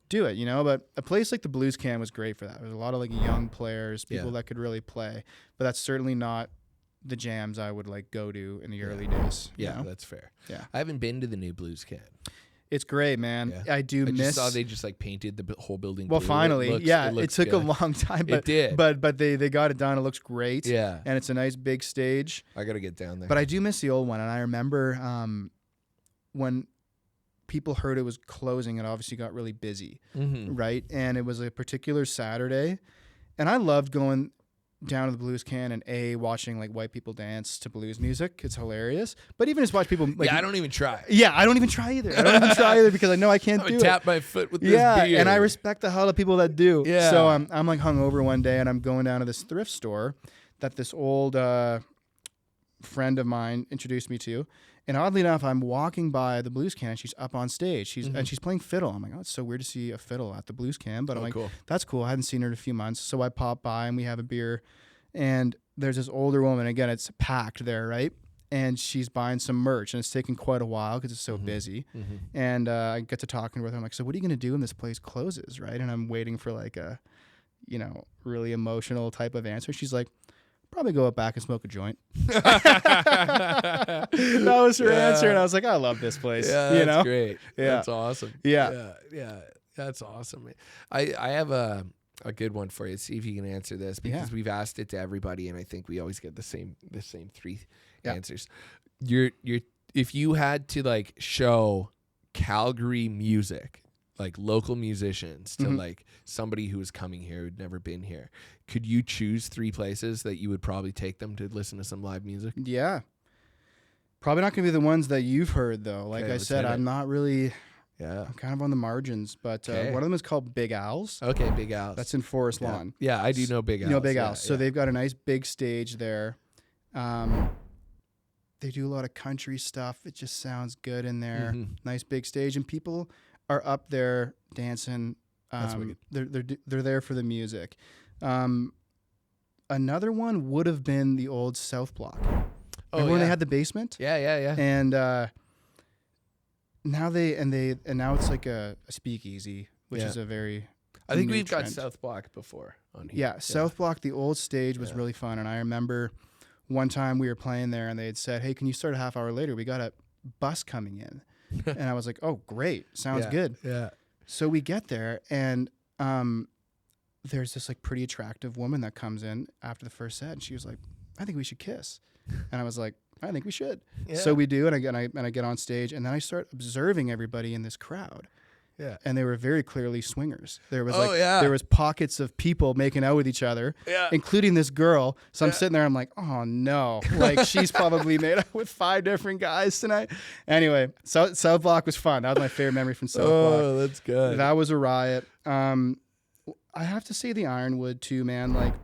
do it, you know? But a place like the Blues Can was great for that. There's a lot of like young players, people that could really play. But that's certainly not the jams I would like go to in the early days. Yeah, you know? that's fair. Yeah. I haven't been to the new Blues Can. It's great, man. Yeah. I just miss. saw they just like painted the whole building. Well, blue. finally, it looks took good. a long time, but It did. But they got it done. It looks great. Yeah. And it's a nice big stage. I gotta get down there. But I do miss the old one, and I remember when people heard it was closing, it obviously got really busy, right? And it was a particular Saturday, and I loved going down to the Blues Can and watching like white people dance to blues music. It's hilarious. But even just watch people like, I don't even try. Yeah, I don't even try either. I don't even try either because I know I can't do it. Tap my foot with this beer. And I respect the hell of people that do. Yeah. So I'm like hungover one day and I'm going down to this thrift store that this old friend of mine introduced me to. And oddly enough, I'm walking by the Blues Can and she's up on stage. And she's playing fiddle. I'm like, oh, it's so weird to see a fiddle at the Blues Can. But I'm like, cool. That's cool. I hadn't seen her in a few months. So I pop by and we have a beer. And there's this older woman. Again, it's packed there, right? And she's buying some merch. And it's taking quite a while because it's so busy. And I get to talking with her. I'm like, so what are you going to do when this place closes, right? And I'm waiting for like a, really emotional type of answer. She's like, probably go up back and smoke a joint. That was her answer, and I was like, I love this place. Yeah, that's great. Yeah, that's awesome. Yeah, that's awesome. I have a good one for you. See if you can answer this because we've asked it to everybody, and I think we always get the same three answers. If you had to like show Calgary music, like local musicians to like somebody who was coming here who'd never been here, could you choose 3 places that you would probably take them to listen to some live music? Yeah. Probably not going to be the ones that you've heard, though. Like I said, I'm not really... Yeah. I'm kind of on the margins, but one of them is called Big Al's. Okay, Big Al's. That's in Forest Lawn. Yeah, I do know Big Al's. You know Big Al's. So they've got a nice big stage there. They do a lot of country stuff. It just sounds good in there. Nice big stage, and people are up there dancing. That's wicked. They're there for the music. Another one would have been the old South Block. Remember when they had the basement? Yeah. And now it's like a speakeasy, which is a very I think new we've trend. got South Block before on here. Yeah, South Block, the old stage was really fun, and I remember one time we were playing there, and they had said, "Hey, can you start a half hour later? We got a bus coming in." And I was like, "Oh, great, sounds good." Yeah. So we get there, and there's this like pretty attractive woman that comes in after the first set, and she was like, "I think we should kiss," and I was like, "I think we should." Yeah. So we do, and I get on stage, and then I start observing everybody in this crowd. Yeah. And they were very clearly swingers. There was there was pockets of people making out with each other, including this girl. So I'm sitting there, I'm like, oh no, like she's probably made out with 5 different guys tonight. Anyway, South Block was fun. That was my favorite memory from South Block. Oh, that's good. That was a riot. I have to say the Ironwood too, man. Like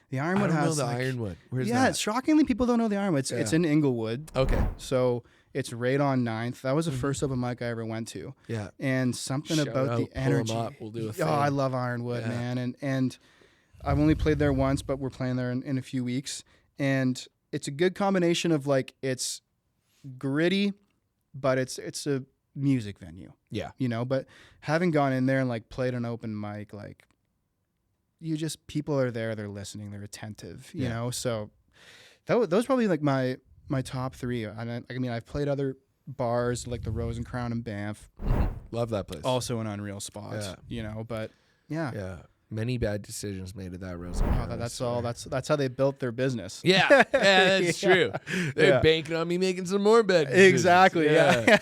the Ironwood I don't has know the like, Ironwood. Where's that? Shockingly, people don't know the Ironwood. It's in Inglewood. Okay. So it's right on 9th. That was the first open mic I ever went to. Yeah. And something Shout about out, the pull 'em energy. up, we'll do a Oh, thing. I love Ironwood, man. And I've only played there once, but we're playing there in a few weeks. And it's a good combination of like, it's gritty, but it's a music venue. Yeah. But having gone in there and like played an open mic, like people are there, they're listening, they're attentive, you know? So those probably like my top 3. I mean, I've played other bars like the Rose and Crown in Banff. Love that place. Also an unreal spot, but yeah. Yeah. Many bad decisions made at that Rose. That's all. That's how they built their business. Yeah, that's true. They're banking on me making some more bad decisions. Exactly. Yeah.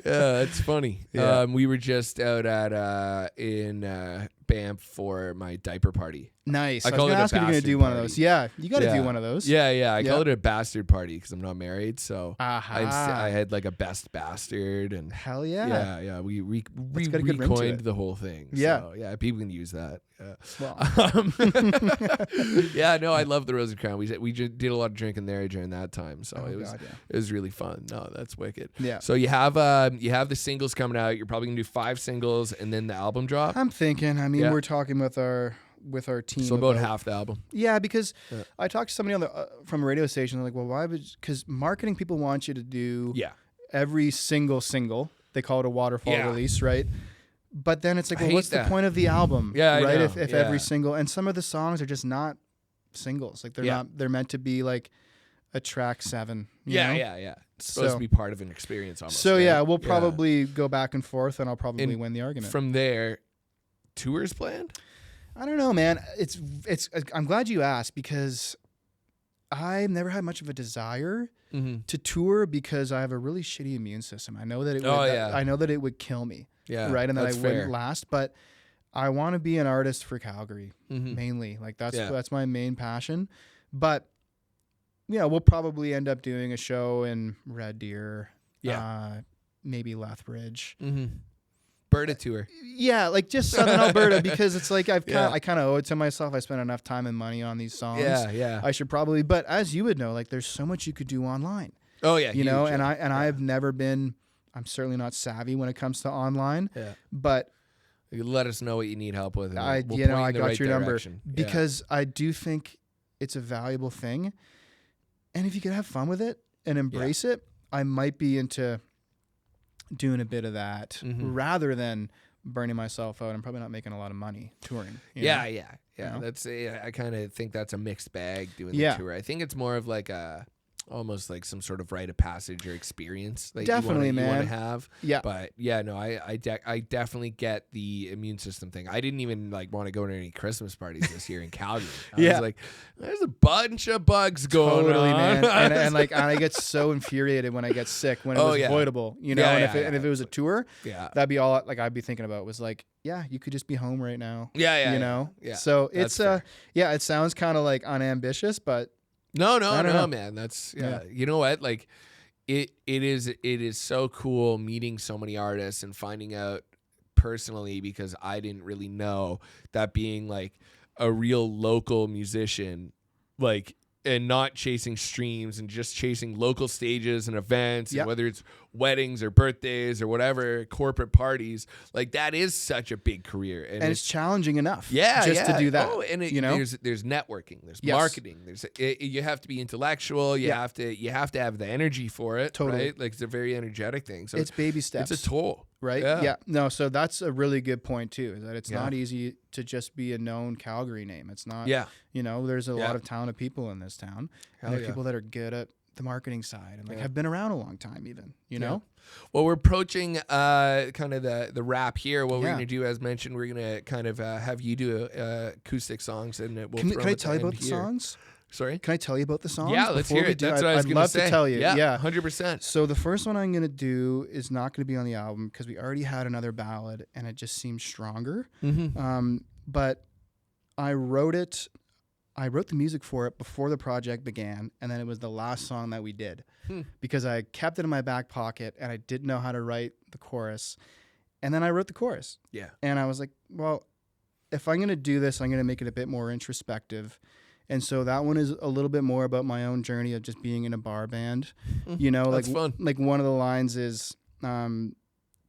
Yeah, it's funny. Yeah. We were just out at in amp for my diaper party. Nice. I I was call going it to a ask if you're going to bastard do one of party. those. Yeah, you got to Yeah. do one of those. Yeah. I Yeah. call it a bastard party because I'm not married. So Aha. I had like a best bastard and Hell yeah. yeah. We got a good ring to recoined it. the whole thing. Yeah. So, yeah. People can use that. Yeah. Well. Yeah. No, I love the Rose and Crown. We just did a lot of drinking there during that time. So it was really fun. No, that's wicked. Yeah. So you have the singles coming out. You're probably gonna do 5 singles and then the album drop. I'm thinking. I mean, Yeah. we're talking with our team. So about half the album. Yeah, because Yeah. I talked to somebody on the from a radio station. They're like, well, why would? Because marketing people want you to do Yeah. every single. They call it a waterfall release, right? But then it's like, I well, hate what's the that. point of the album? Yeah, I right. know. If Yeah. every single and some of the songs are just not singles. Like they're Yeah. not. They're meant to be like a track 7. you Yeah, know? yeah. It's supposed So- to be part of an experience almost. So right? yeah, we'll probably go back and forth, and I'll probably And win the argument. From there, tours planned? I don't know, man. It's. I'm glad you asked because I've never had much of a desire to tour because I have a really shitty immune system. I know that it. Would, I know that it would kill me. Yeah. Right, and that I that's wouldn't fair. last. But I want to be an artist for Calgary Mhm. mainly. Like that's Yeah. that's my main passion. But yeah, we'll probably end up doing a show in Red Deer. Yeah. Maybe Lethbridge. Berta tour. Yeah, like just Southern Alberta because it's like I Yeah. kind of owe it to myself. I spent enough time and money on these songs. Yeah. I should probably, but as you would know, like there's so much you could do online. Oh yeah. You know, huge, and yeah. I've never been. I'm certainly not savvy when it comes to online. Yeah. But You let us know what you need help with. And I we'll got point you in the right your number direction. Yeah. because I do think it's a valuable thing, and if you could have fun with it and embrace it, I might be into doing a bit of that rather than burning myself out. I'm probably not making a lot of money touring. you know? Yeah. know? That's I kind of think that's a mixed bag doing Yeah. the tour. I think it's more of like a almost like some sort of rite of passage or experience that Definitely, you want man. to have. Yeah. But yeah, no, I definitely get the immune system thing. I didn't even like want to go to any Christmas parties this year in Calgary. I was like, there's a bunch of bugs going Totally, on. man. and like, and I get so infuriated when I get sick when it was avoidable, you know. Yeah, and yeah, if it was a tour, Yeah. that'd be all like I'd be thinking about was like, yeah, you could just be home right now. Yeah. you know. Yeah. So That's it's fair. yeah, it sounds kind of like unambitious, but No, I don't know. man. That's You know what? Like it is so cool meeting so many artists and finding out personally because I didn't really know that being like a real local musician, like and not chasing streams and just chasing local stages and events, and whether it's weddings or birthdays or whatever, corporate parties, like that is such a big career. And it's challenging enough. Yeah, just to do that. Oh, and you know, there's networking, there's marketing, you have to be intellectual, you have to have the energy for it, Totally. right? Like it's a very energetic thing. So it's baby steps. It's a toll, right? Yeah. No, so that's a really good point too. Is that it's not easy to just be a known Calgary name. It's not. Yeah. You know, there's a lot of talented people in this town, and there are people that are good at the marketing side and like have been around a long time, even. You know. Well, we're approaching kind of the wrap here. What we're Yeah. going to do, as mentioned, we're going to kind of have you do acoustic songs, and we'll Can throw I at tell the you about end the here. songs? Sorry. Can I tell you about the songs? Yeah, let's before hear we it. do? That's what I was I'd going to love say. to tell you. Yeah. 100%. So the first one I'm gonna do is not gonna be on the album because we already had another ballad and it just seems stronger. But I wrote it. I wrote the music for it before the project began, and then it was the last song that we did because I kept it in my back pocket and I didn't know how to write the chorus. And then I wrote the chorus. Yeah. And I was like, well, if I'm going to do this, I'm going to make it a bit more introspective. And so that one is a little bit more about my own journey of just being in a bar band. You know, That's like fun. like one of the lines is,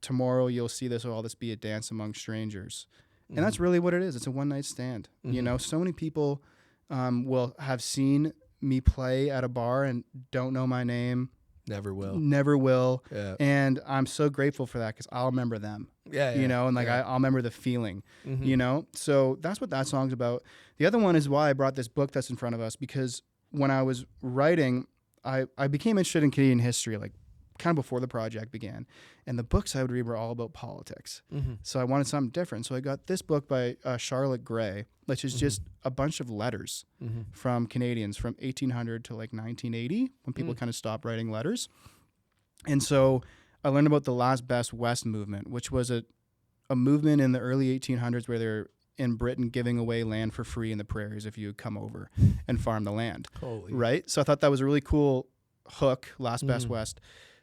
tomorrow you'll see this will all this be a dance among strangers. And that's really what it is. It's a one night stand. You know, so many people will have seen me play at a bar and don't know my name. Never will. Never will. Yeah. And I'm so grateful for that because I'll remember them. Yeah. You know, and like I'll remember the feeling, you know? So that's what that song's about. The other one is why I brought this book that's in front of us, because when I was writing, I became interested in Canadian history, like kind of before the project began. And the books I would read were all about politics. So I wanted something different. So I got this book by Charlotte Gray, which is just a bunch of letters from Canadians from 1800 to like 1980, when people kind of stopped writing letters. And so I learned about the Last Best West movement, which was a movement in the early 1800s where they're in Britain giving away land for free in the prairies if you would come over and farm the land. Holy. Right? So I thought that was a really cool hook, Last Best West.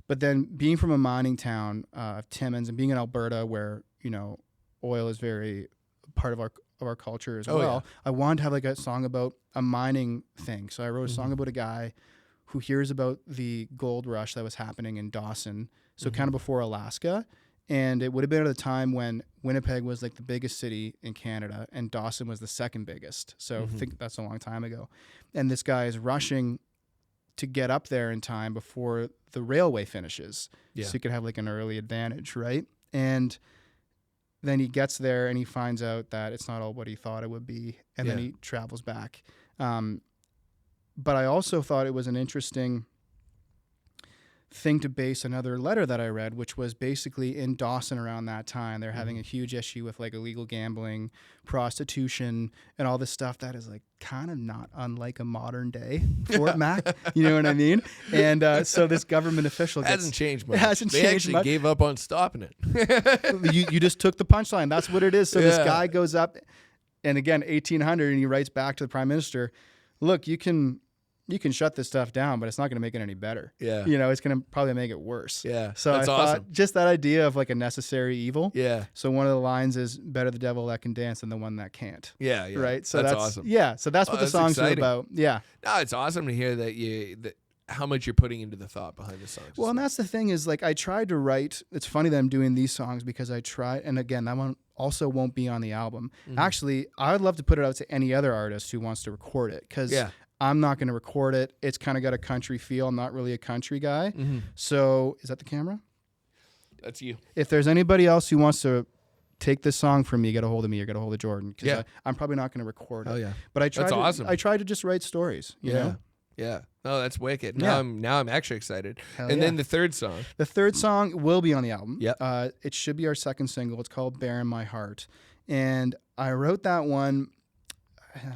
But then being from a mining town of Timmins and being in Alberta where, you know, oil is very part of our culture as well. Yeah. I wanted to have like a song about a mining thing. So I wrote a song about a guy who hears about the gold rush that was happening in Dawson. So kind of before Alaska. And it would have been at a time when Winnipeg was like the biggest city in Canada and Dawson was the second biggest. So I think that's a long time ago. And this guy is rushing to get up there in time before the railway finishes. Yeah. So he could have like an early advantage, right? And then he gets there and he finds out that it's not all what he thought it would be. And then he travels back. But I also thought it was an interesting thing to base another letter that I read, which was basically in Dawson around that time. They're having a huge issue with like illegal gambling, prostitution, and all this stuff that is like kind of not unlike a modern day Fort Mac. You know what I mean? And so this government official hasn't changed much. They actually gave up on stopping it. you just took the punchline. That's what it is. So this guy goes up, and again, 1800, and he writes back to the prime minister, look, you can shut this stuff down, but it's not going to make it any better. Yeah. You know, it's going to probably make it worse. Yeah. So I thought just that idea of like a necessary evil. Yeah. So one of the lines is better the devil that can dance than the one that can't. Yeah. Yeah. Right. So that's awesome. Yeah. So that's what the songs are about. Yeah. No, it's awesome to hear that how much you're putting into the thought behind the songs. Well, and that's the thing is like I tried to write. It's funny that I'm doing these songs because I tried, and again, that one also won't be on the album. Actually, I would love to put it out to any other artist who wants to record it because I'm not going to record it. It's kind of got a country feel. I'm not really a country guy. So is that the camera? That's you. If there's anybody else who wants to take this song from me, get a hold of me or get a hold of Jordan. Because I'm probably not going to record it. Oh, yeah. But I tried to just write stories, you know? Yeah. Oh, that's wicked. Now I'm actually excited. And then the third song. The third song will be on the album. Yeah. It should be our second single. It's called Bare in My Heart. And I wrote that one.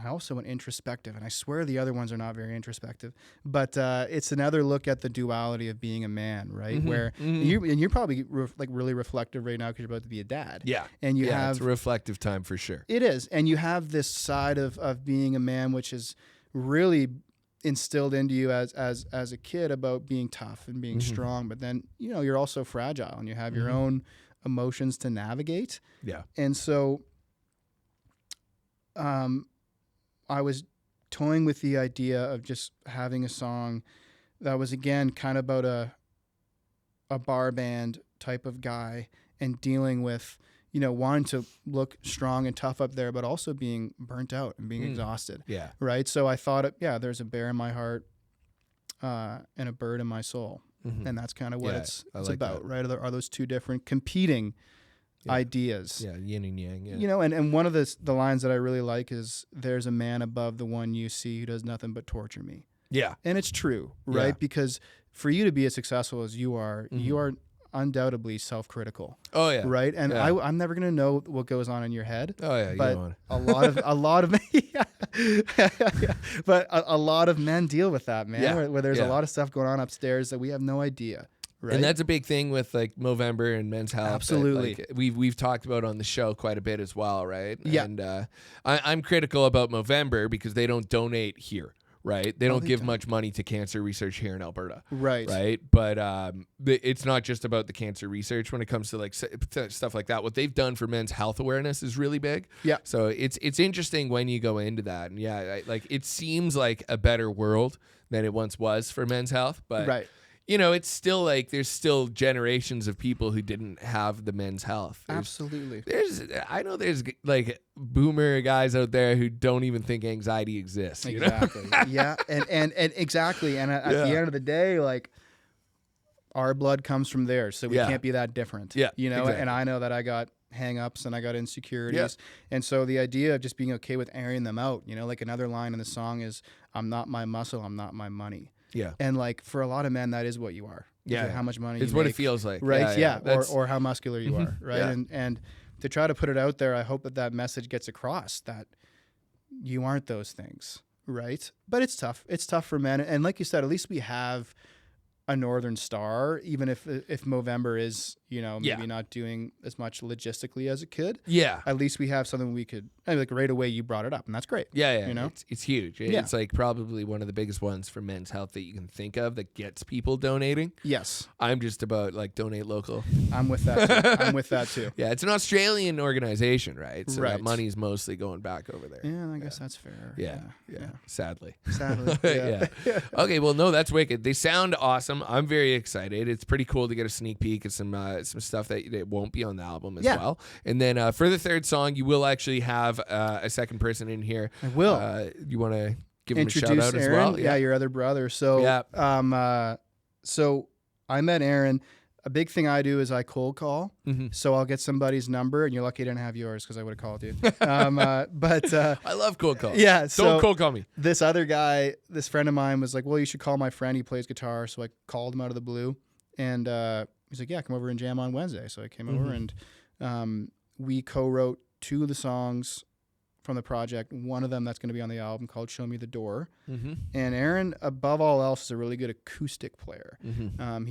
I also went introspective, and I swear the other ones are not very introspective. But it's another look at the duality of being a man, right? Where you're probably really reflective right now because you're about to be a dad. Yeah, and you have it's a reflective time for sure. It is, and you have this side of being a man, which is really instilled into you as a kid about being tough and being strong. But then you're also fragile, and you have your own emotions to navigate. Yeah, and so. I was toying with the idea of just having a song that was, again, kind of about a bar band type of guy and dealing with, wanting to look strong and tough up there, but also being burnt out and being exhausted. Yeah. Right? So I thought, there's a bear in my heart and a bird in my soul. And that's kind of what it's like about, that. Right? Are those two different competing ideas. Yeah, yin and yang. Yeah. And one of the lines that I really like is there's a man above the one you see who does nothing but torture me. Yeah. And it's true, right? Yeah. Because for you to be as successful as you are undoubtedly self-critical. Oh yeah. Right? And I'm never going to know what goes on in your head. Oh yeah, but a lot of but a lot of men deal with that, man, where there's a lot of stuff going on upstairs that we have no idea. Right. And that's a big thing with like Movember and Men's Health. Absolutely. That, we've talked about on the show quite a bit as well, right? Yeah. And I'm critical about Movember because they don't donate here, right? They don't give much money to cancer research here in Alberta. Right. Right. But it's not just about the cancer research when it comes to like stuff like that. What they've done for men's health awareness is really big. Yeah. So it's interesting when you go into that. And it seems like a better world than it once was for men's health. But right. It's still like there's still generations of people who didn't have the men's health. Absolutely. I know there's like boomer guys out there who don't even think anxiety exists. Exactly. Yeah. And exactly. And at the end of the day, like our blood comes from theirs, so we can't be that different. Yeah. Exactly. And I know that I got hang-ups and I got insecurities. Yeah. And so the idea of just being okay with airing them out, like another line in the song is, I'm not my muscle, I'm not my money. Yeah. And like for a lot of men, that is what you are. Yeah. How much money it's you what make, it feels like. Right. Yeah. Or how muscular you are. Right. Yeah. And to try to put it out there, I hope that message gets across that you aren't those things. Right. But it's tough. It's tough for men. And like you said, at least we have a Northern Star, even if Movember is, you know, Yeah. maybe not doing as much logistically as it could. Yeah. At least we have something we could, I mean, like right away you brought it up, and that's great. Yeah, You know? it's huge. Yeah. It's like probably one of the biggest ones for men's health that you can think of that gets people donating. Yes, I'm just about like donate local. I'm with that too. I'm with that too. Yeah, it's an Australian organization, right? So that Right. money's mostly going back over there. Yeah, I guess that's fair. Yeah. Sadly. Sadly. Yeah. Okay, well, no, that's wicked. They sound awesome. I'm very excited. It's pretty cool to get a sneak peek at some stuff that won't be on the album as Yeah. well. And then for the third song, you will actually have a second person in here. I will. You want to give him a Introduce shout out as Aaron. well? Yeah, your other brother. So, Yeah. So I met Aaron. A big thing I do is I cold call. Mm-hmm. So I'll get somebody's number, and you're lucky I didn't have yours because I would have called you. I love cold calls. Yeah, Don't so cold call me. this other guy, this friend of mine, was like, "Well, you should call my friend. He plays guitar." So I called him out of the blue, and he's like, "Yeah, come over and jam on Wednesday." So I came over, and we co-wrote 2 of the songs from the project. One of them that's going to be on the album called "Show Me the Door." Mm-hmm. And Aaron, above all else, is a really good acoustic player. Mm-hmm.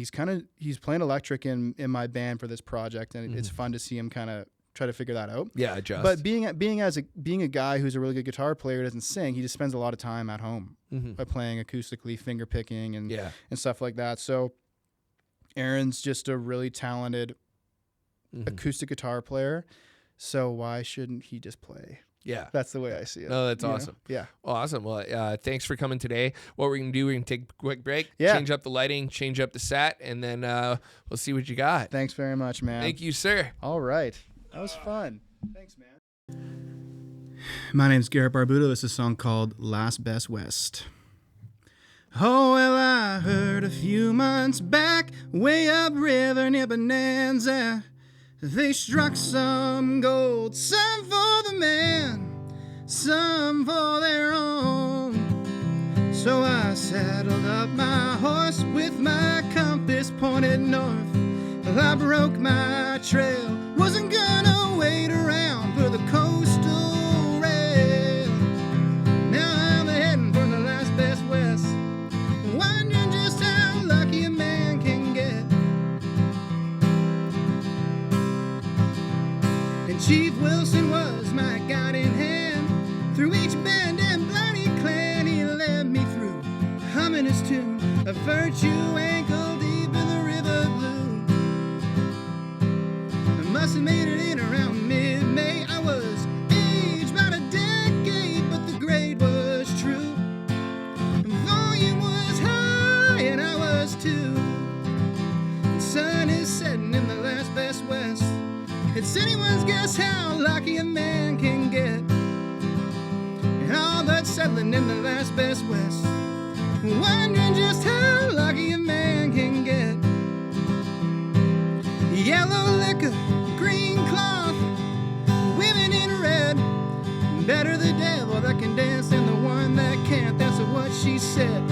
He's playing electric in my band for this project, and it's fun to see him kind of try to figure that out. Yeah, adjust. But being a guy who's a really good guitar player, doesn't sing. He just spends a lot of time at home by playing acoustically, finger picking, and stuff like that. So Aaron's just a really talented acoustic guitar player. So why shouldn't he just play? Yeah. That's the way I see it. No, that's you know? awesome. Yeah. Awesome. Well, thanks for coming today. What we're going to do, we're going to take a quick break, Yeah. change up the lighting, change up the set, and then we'll see what you got. Thanks very much, man. Thank you, sir. All right. That was fun. Thanks, man. My name's Garret Barbuto. This is a song called Last Best West. Oh, well, I heard a few months back, way upriver near Bonanza, they struck some gold, some for the man, some for their own. So I saddled up my horse with my compass pointed north. Well, I broke my trail, wasn't gonna wait around for the coastal rail. Now I'm heading for the last best west, wondering just how lucky a man can get. And Chief Wilson was my guiding hand through each bend and bloody clan. He led me through, humming his tune, a virtue ankle deep in the river blue. I must have made it in around mid-May. I was aged about a decade, but the grade was true. Volume was high and I was too. The sun is setting in the last best west. It's anyone's guess how lucky a man can get. And all but settling in the last best west, wondering just how lucky a man can get. Yellow liquor, green cloth, women in red. Better the devil that can dance than the one that can't. That's what she said.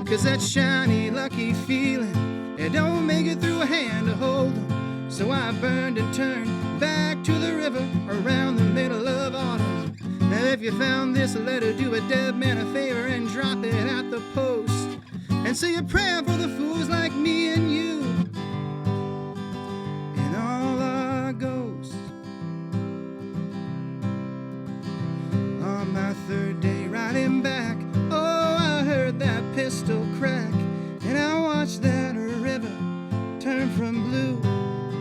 'Cause that shiny, lucky feeling, it don't make it through a hand to hold 'em. So I burned and turned back to the river around the middle of autumn. Now if you found this letter, do a dead man a favor and drop it at the post. And say a prayer for the fools like me and you, and all our ghosts. On my third day riding back, oh, I heard that pistol crack, and I watched that river turn from blue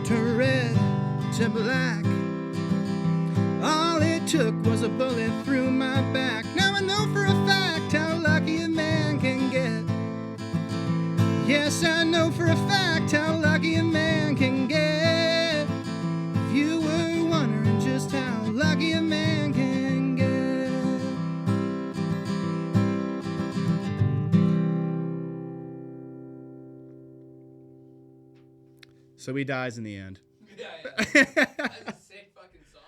to red to black. All it took was a bullet through my back. Now I know for a fact how lucky a man can get. Yes, I know for a fact how lucky a man can get. If you were wondering just how lucky a man can get. So he dies in the end. That's a sick fucking song.